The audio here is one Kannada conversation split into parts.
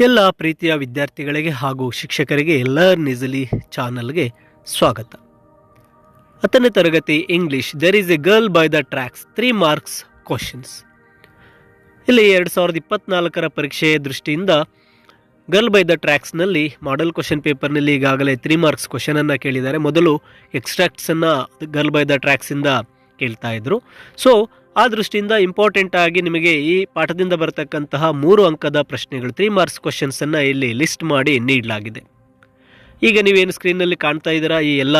ಎಲ್ಲ ಪ್ರೀತಿಯ ವಿದ್ಯಾರ್ಥಿಗಳಿಗೆ ಹಾಗೂ ಶಿಕ್ಷಕರಿಗೆ ಲರ್ನ್ ಈಸಿಲಿ ಚಾನಲ್ಗೆ ಸ್ವಾಗತ. 10ನೇ ತರಗತಿ English there is a girl by the tracks 3 marks questions. ಇಲ್ಲಿ 2024 ಪರೀಕ್ಷೆಯ ದೃಷ್ಟಿಯಿಂದ ಗರ್ಲ್ ಬೈ ದ ಟ್ರ್ಯಾಕ್ಸ್ನಲ್ಲಿ ಮಾಡೆಲ್ ಕ್ವಶನ್ ಪೇಪರ್ನಲ್ಲಿ ಈಗಾಗಲೇ 3 ಮಾರ್ಕ್ಸ್ ಕ್ವಶನನ್ನು ಕೇಳಿದ್ದಾರೆ. ಮೊದಲು ಎಕ್ಸ್ಟ್ರಾಕ್ಟ್ಸನ್ನು ಗರ್ಲ್ ಬೈ ದ ಟ್ರ್ಯಾಕ್ಸಿಂದ ಕೇಳ್ತಾ ಇದ್ರು. ಸೊ ಆ ದೃಷ್ಟಿಯಿಂದ ಇಂಪಾರ್ಟೆಂಟ್ ಆಗಿ ನಿಮಗೆ ಈ ಪಾಠದಿಂದ ಬರತಕ್ಕಂತಹ 3 ಅಂಕದ ಪ್ರಶ್ನೆಗಳು 3 ಮಾರ್ಕ್ಸ್ ಕ್ವಶನ್ಸನ್ನು ಇಲ್ಲಿ ಲಿಸ್ಟ್ ಮಾಡಿ ನೀಡಲಾಗಿದೆ. ಈಗ ನೀವೇನು ಸ್ಕ್ರೀನ್ನಲ್ಲಿ ಕಾಣ್ತಾ ಇದ್ದೀರಾ, ಈ ಎಲ್ಲ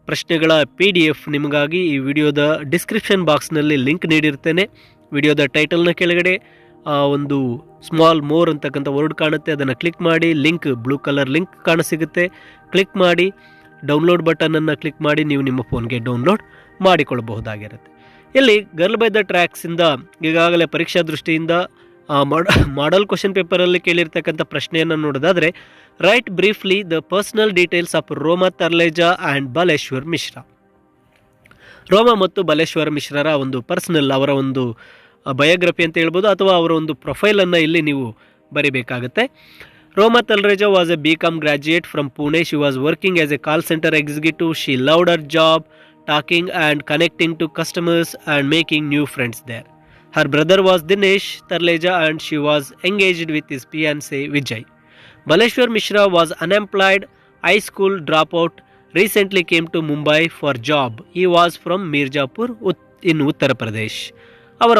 ಪ್ರಶ್ನೆಗಳ PDF ನಿಮಗಾಗಿ ಈ ವಿಡಿಯೋದ ಡಿಸ್ಕ್ರಿಪ್ಷನ್ ಬಾಕ್ಸ್ನಲ್ಲಿ ಲಿಂಕ್ ನೀಡಿರ್ತೇನೆ. ವಿಡಿಯೋದ ಟೈಟಲ್ನ ಕೆಳಗಡೆ ಒಂದು ಸ್ಮಾಲ್ ಮೋರ್ ಅಂತಕ್ಕಂಥ ವರ್ಡ್ ಕಾಣುತ್ತೆ, ಅದನ್ನು ಕ್ಲಿಕ್ ಮಾಡಿ ಲಿಂಕ್ ಬ್ಲೂ ಕಲರ್ ಲಿಂಕ್ ಕಾಣಸಿಗುತ್ತೆ, ಕ್ಲಿಕ್ ಮಾಡಿ ಡೌನ್ಲೋಡ್ ಬಟನನ್ನು ಕ್ಲಿಕ್ ಮಾಡಿ ನೀವು ನಿಮ್ಮ ಫೋನ್ಗೆ ಡೌನ್ಲೋಡ್ ಮಾಡಿಕೊಳ್ಳಬಹುದಾಗಿರುತ್ತೆ. ಇಲ್ಲಿ ಗರ್ಲ್ ಬೈ ದ ಟ್ರ್ಯಾಕ್ಸಿಂದ ಈಗಾಗಲೇ ಪರೀಕ್ಷಾ ದೃಷ್ಟಿಯಿಂದ ಮಾಡೆಲ್ ಕ್ವಶನ್ ಪೇಪರಲ್ಲಿ ಕೇಳಿರ್ತಕ್ಕಂಥ ಪ್ರಶ್ನೆಯನ್ನು ನೋಡೋದಾದರೆ, write briefly the personal details of Roma Tarleja and Baleshwar Mishra. Roma ಮತ್ತು ಬಲೇಶ್ವರ್ ಮಿಶ್ರರ ಒಂದು ಪರ್ಸನಲ್, ಅವರ ಒಂದು ಬಯೋಗ್ರಫಿ ಅಂತ ಹೇಳ್ಬೋದು, ಅಥವಾ ಅವರ ಒಂದು ಪ್ರೊಫೈಲನ್ನು ಇಲ್ಲಿ ನೀವು ಬರೀಬೇಕಾಗುತ್ತೆ. Roma Talreja was a BCom graduate from Pune. She was working as a call centre executive. She loved her job, talking and connecting to customers and making new friends there. Her brother was Dinesh Tarleja and she was engaged with his fiancé Vijay. Baleshwar Mishra was unemployed, high school dropout, recently came to Mumbai for job. He was from Mirzapur in Uttar Pradesh. ಅವರ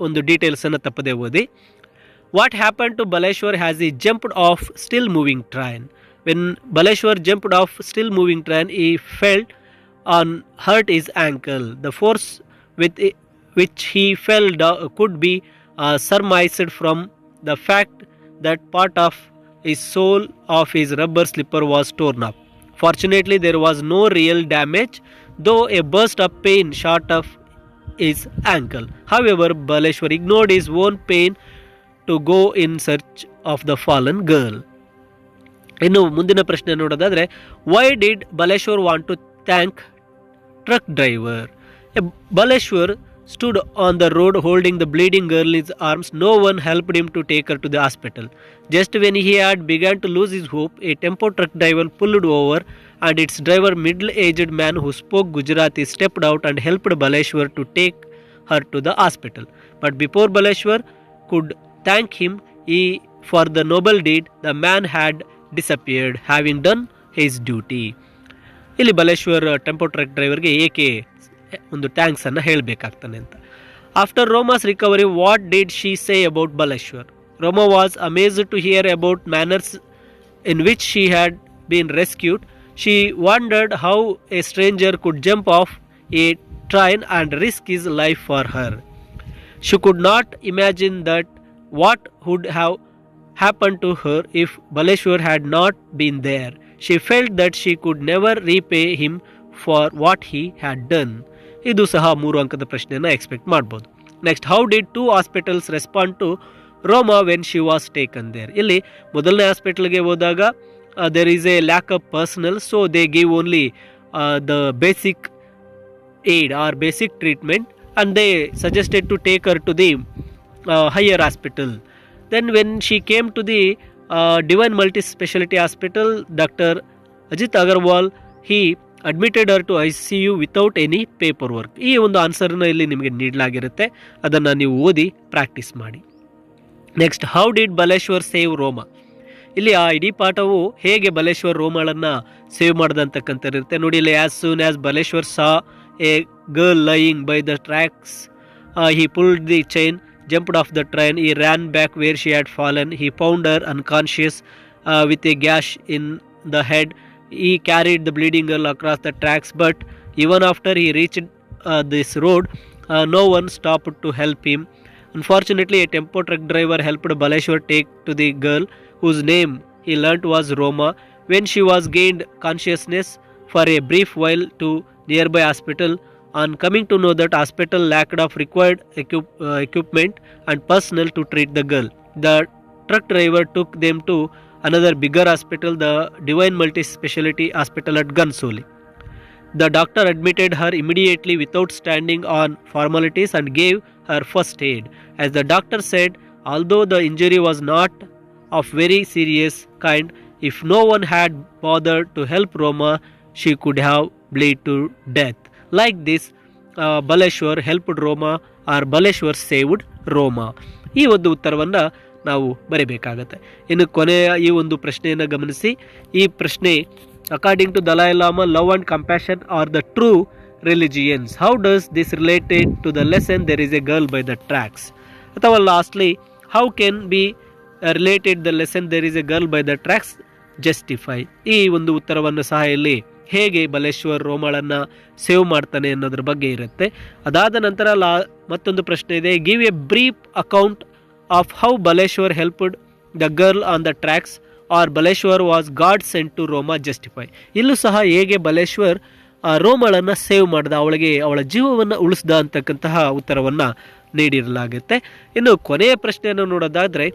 ಒಂದು ಡೀಟೇಲ್ಸ್ ಅನ್ನು ತಪ್ಪದೆ ಓದಿ. What happened to Baleshwar as he jumped off still moving train? When Baleshwar jumped off still moving train, he felt hurt his ankle. The force with which he fell could be surmised from the fact that part of his sole of his rubber slipper was torn up. Fortunately, there was no real damage, though a burst of pain short of his ankle. However, Baleshwar ignored his own pain to go in search of the fallen girl. ಇನ್ನು ಮುಂದಿನ ಪ್ರಶ್ನೆ ನೋಡೋದಾದರೆ, why did Baleshwar want to thank truck driver? Baleshwar stood on the road holding the bleeding girl in his arms. No one helped him to take her to the hospital. Just when he had begun to lose his hope, a tempo truck driver pulled over and its driver, middle-aged man who spoke Gujarati, stepped out and helped Baleshwar to take her to the hospital. But before Baleshwar could thank him for the noble deed, the man had disappeared, having done his duty. ಇಲ್ಲಿ ಬಲೇಶ್ವರ್ ಟೆಂಪೋ ಟ್ರಕ್ ಡ್ರೈವರ್ಗೆ ಏಕೆ ಒಂದು ಥ್ಯಾಂಕ್ಸ್ ಅನ್ನು ಹೇಳಬೇಕಾಗ್ತಾನೆ ಅಂತ. After Roma's recovery, what did she say about Baleshwar? Roma was amazed to hear about manners in which she had been rescued. She wondered how a stranger could jump off a train and risk his life for her. She could not imagine that what would have happened to her if Baleshwar had not been there. She felt that she could never repay him for what he had done. ಇದು ಸಹ 3 ಅಂಕದ ಪ್ರಶ್ನೆಯನ್ನು ಎಕ್ಸ್ಪೆಕ್ಟ್ ಮಾಡ್ಬೋದು. Next, how did 2 hospitals respond to Roma when she was taken there? ಇಲ್ಲಿ ಮೊದಲನೇ ಹಾಸ್ಪಿಟಲ್ಗೆ ಹೋದಾಗ there is a lack of personnel, so they give only the basic aid or basic treatment and they suggested to take her to the higher hospital. Then when she came to the Divine Multi-Speciality Hospital, Dr. Ajit Agarwal, he admitted her to ICU without any paperwork. ಈ ಒಂದು ಆನ್ಸರ್ನ ಇಲ್ಲಿ ನಿಮಗೆ ನೀಡಲಾಗಿರುತ್ತೆ, ಅದನ್ನು ನೀವು ಓದಿ ಪ್ರಾಕ್ಟೀಸ್ ಮಾಡಿ. Next, how did Baleshwar save ರೋಮಾ? ಇಲ್ಲಿ ಆ ಇಡೀ ಪಾಠವು ಹೇಗೆ ಬಲೇಶ್ವರ್ ರೋಮಾಳನ್ನು ಸೇವ್ ಮಾಡಿದಂತಕ್ಕಂಥದ್ದಿರುತ್ತೆ ನೋಡಿ. ಇಲ್ಲಿ as soon as Baleshwar saw A girl lying by the tax, he pulled the chain, jumped off the train. He ran back where she had fallen. He found her unconscious with a gash in the head. He carried the bleeding girl across the tracks, but even after he reached this road, no one stopped to help him. Unfortunately, a tempo truck driver helped Baleshwar take to the girl, whose name he learnt was Roma. When she was gained consciousness for a brief while to nearby hospital, on coming to know that hospital lacked of required equipment and personnel to treat the girl, the truck driver took them to another bigger hospital, the Divine Multi-Speciality Hospital at Gansoli. The doctor admitted her immediately without standing on formalities and gave her first aid. As the doctor said, although the injury was not of very serious kind. If no one had bothered to help Roma, she could have bled to death. Like this, Baleshwar helped Roma or Baleshwar saved Roma. ಈ ಒಂದು ಉತ್ತರವನ್ನು ನಾವು ಬರೀಬೇಕಾಗತ್ತೆ. ಇನ್ನು ಕೊನೆಯ ಈ ಒಂದು ಪ್ರಶ್ನೆಯನ್ನು ಗಮನಿಸಿ. ಈ ಪ್ರಶ್ನೆ, according to Dalai Lama, love and compassion are the true religions. How does this related to the lesson there is a girl by the tracks? ಅಥವಾ lastly, how can be related the lesson there is a girl by the tracks justify? ಈ ಒಂದು ಉತ್ತರವನ್ನು ಸಹ ಇಲ್ಲಿ ಹೇಗೆ ಬಲೇಶ್ವರ್ ರೋಮಾಳನ್ನು ಸೇವ್ ಮಾಡ್ತಾನೆ ಅನ್ನೋದ್ರ ಬಗ್ಗೆ ಇರುತ್ತೆ. ಅದಾದ ನಂತರ ಮತ್ತೊಂದು ಪ್ರಶ್ನೆ ಇದೆ, give a brief account of how Baleshwar helped the girl on the tracks or Baleshwar was God sent to Roma justify. ಇಲ್ಲೂ ಸಹ ಹೇಗೆ ಬಲೇಶ್ವರ್ ರೋಮಾಳನ್ನು ಸೇವ್ ಮಾಡ್ದ, ಅವಳ ಜೀವವನ್ನು ಉಳಿಸ್ದ ಅಂತಕ್ಕಂತಹ ಉತ್ತರವನ್ನು ನೀಡಿರಲಾಗುತ್ತೆ. ಇನ್ನು ಕೊನೆಯ ಪ್ರಶ್ನೆಯನ್ನು ನೋಡೋದಾದರೆ,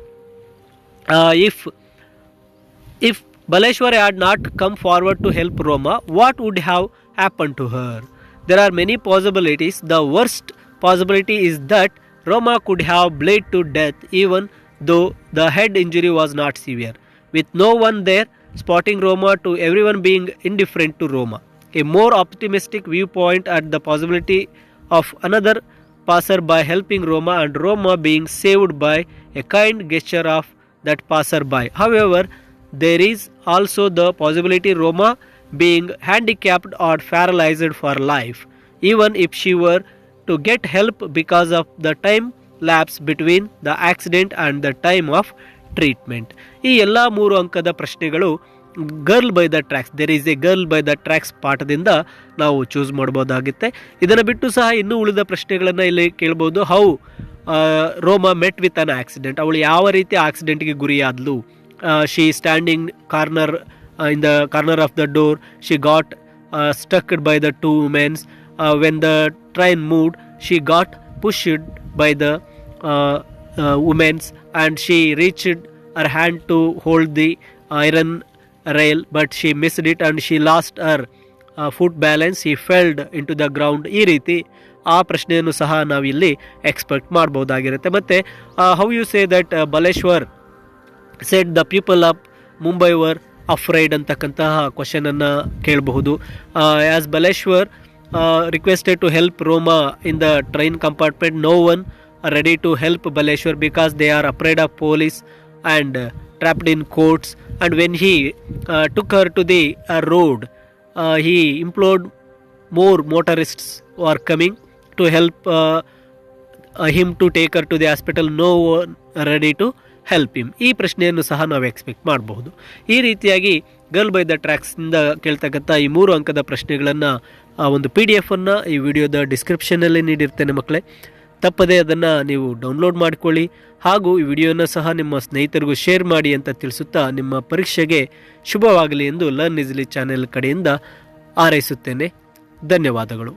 if Baleshwar had not come forward to help Roma, what would have happened to her? There are many possibilities. The worst possibility is that Roma could have bled to death even though the head injury was not severe, with no one there spotting Roma to everyone being indifferent to Roma. A more optimistic viewpoint at the possibility of another passer-by helping Roma and Roma being saved by a kind gesture of that passer-by. However, there is also the possibility Roma being handicapped or paralyzed for life, even if she were to get help because of the time lapse between the accident and the time of treatment. ಈ ಎಲ್ಲ 3 ಅಂಕದ ಪ್ರಶ್ನೆಗಳು girl by the tracks, there is a girl by the tracks ಪಾಠದಿಂದ ನಾವು ಚೂಸ್ ಮಾಡ್ಬೋದಾಗುತ್ತೆ. ಇದನ್ನು ಬಿಟ್ಟು ಸಹ ಇನ್ನೂ ಉಳಿದ ಪ್ರಶ್ನೆಗಳನ್ನು ಇಲ್ಲಿ ಕೇಳ್ಬೋದು. How ರೋಮಾ met with an accident, ಅವಳು ಯಾವ ರೀತಿ ಆಕ್ಸಿಡೆಂಟ್ಗೆ ಗುರಿಯಾದ್ಲು. She standing in the corner of the door, she got stuck by the 2 women. When the train moved, she got pushed by the women and she reached her hand to hold the iron rail, but she missed it and she lost her foot balance. She fell into the ground. ಈ ರೀತಿ ಆ ಪ್ರಶ್ನೆಯನ್ನು ಸಹ ನಾವಿಲ್ಲಿ ಎಕ್ಸ್ಪೆಕ್ಟ್ ಮಾಡ್ಬೋದಾಗಿರುತ್ತೆ. ಮತ್ತು how you say that Baleshwar said the people of Mumbai were afraid ಅಂತಕ್ಕಂತಹ ಕ್ವಶನನ್ನು ಕೇಳಬಹುದು. As Baleshwar requested to help Roma in the train compartment, no one ready to help Baleshwar because they are afraid of police and trapped in courts. And when he took her to the road, he implored more motorists who are coming to help him to take her to the hospital. No one ready to help him. ಈ ಪ್ರಶ್ನೆಯನ್ನು ಸಹ ನಾವು ಎಕ್ಸ್ಪೆಕ್ಟ್ ಮಾಡಬಹುದು. ಈ ರೀತಿಯಾಗಿ ಗರ್ಲ್ ಬೈ ದ ಟ್ರ್ಯಾಕ್ಸ್ನಿಂದ ಕೇಳ್ತಕ್ಕಂಥ ಈ 3 ಅಂಕದ ಪ್ರಶ್ನೆಗಳನ್ನು ಒಂದು PDF ಅನ್ನು ಈ ವಿಡಿಯೋದ ಡಿಸ್ಕ್ರಿಪ್ಷನ್ನಲ್ಲಿ ನೀಡಿರ್ತೇನೆ ಮಕ್ಕಳೇ. ತಪ್ಪದೇ ಅದನ್ನು ನೀವು ಡೌನ್ಲೋಡ್ ಮಾಡಿಕೊಳ್ಳಿ. ಹಾಗೂ ಈ ವಿಡಿಯೋನ ಸಹ ನಿಮ್ಮ ಸ್ನೇಹಿತರಿಗೂ ಶೇರ್ ಮಾಡಿ ಅಂತ ತಿಳಿಸುತ್ತಾ ನಿಮ್ಮ ಪರೀಕ್ಷೆಗೆ ಶುಭವಾಗಲಿ ಎಂದು ಲರ್ನ್ ಈಸಿಲಿ ಚಾನೆಲ್ ಕಡೆಯಿಂದ ಹಾರೈಸುತ್ತೇನೆ. ಧನ್ಯವಾದಗಳು.